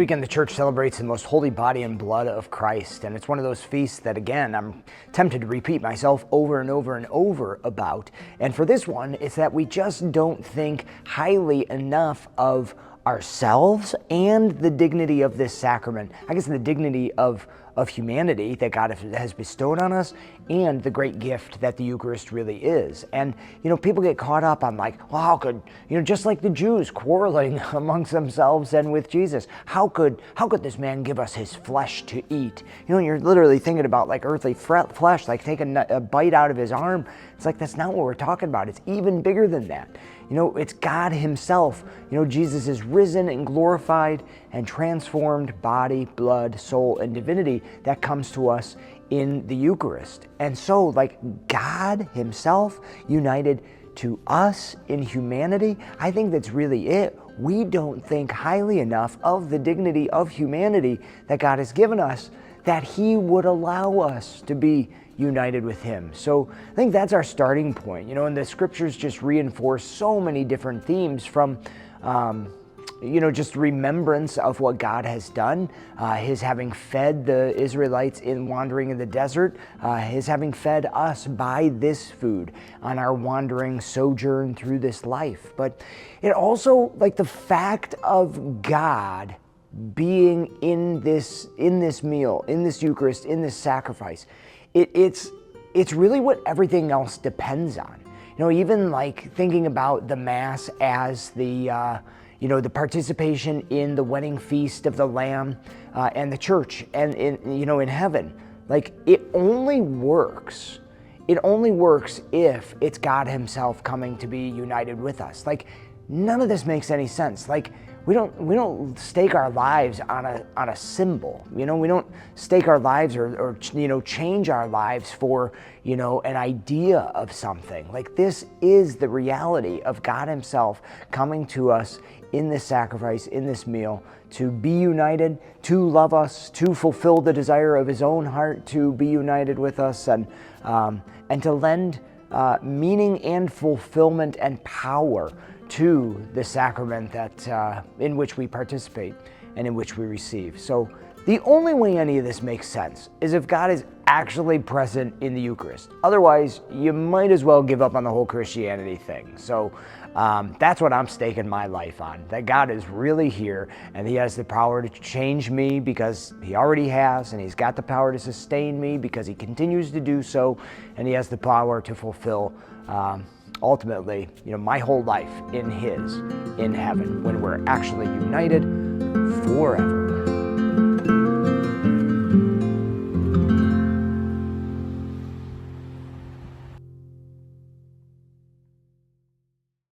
weekend, the church celebrates the most holy body and blood of Christ, and it's one of those feasts that, again, I'm tempted to repeat myself over and over and over about. And for this one, it's that we just don't think highly enough of ourselves and the dignity of this sacrament. I guess the dignity of humanity that God has bestowed on us, and the great gift that the Eucharist really is. And, people get caught up on like, well, how could, just like the Jews quarreling amongst themselves and with Jesus, how could this man give us his flesh to eat? You're literally thinking about like earthly flesh, like taking a bite out of his arm. It's like, that's not what we're talking about. It's even bigger than that. It's God himself. Jesus is risen and glorified and transformed body, blood, soul, and divinity that comes to us in the Eucharist. And so, like God himself united to us in humanity, I think that's really it. We don't think highly enough of the dignity of humanity that God has given us, that he would allow us to be united with him. So I think that's our starting point, and the scriptures just reinforce so many different themes from, just remembrance of what God has done, his having fed the Israelites in wandering in the desert, his having fed us by this food on our wandering sojourn through this life. But it also, like the fact of God being in this meal, in this Eucharist, in this sacrifice, it's really what everything else depends on. Even like thinking about the Mass as the participation in the wedding feast of the Lamb and the church and in heaven. Like it only works if it's God himself coming to be united with us. Like none of this makes any sense. Like we don't stake our lives on a symbol. We don't stake our lives or change our lives for an idea of something. Like this is the reality of God himself coming to us in this sacrifice, in this meal, to be united, to love us, to fulfill the desire of his own heart to be united with us, and to lend meaning and fulfillment and power to the sacrament that in which we participate and in which we receive. So the only way any of this makes sense is if God is actually present in the Eucharist. Otherwise, you might as well give up on the whole Christianity thing. So that's what I'm staking my life on, that God is really here and he has the power to change me because he already has, and he's got the power to sustain me because he continues to do so, and he has the power to fulfill ultimately, my whole life in heaven when we're actually united forever.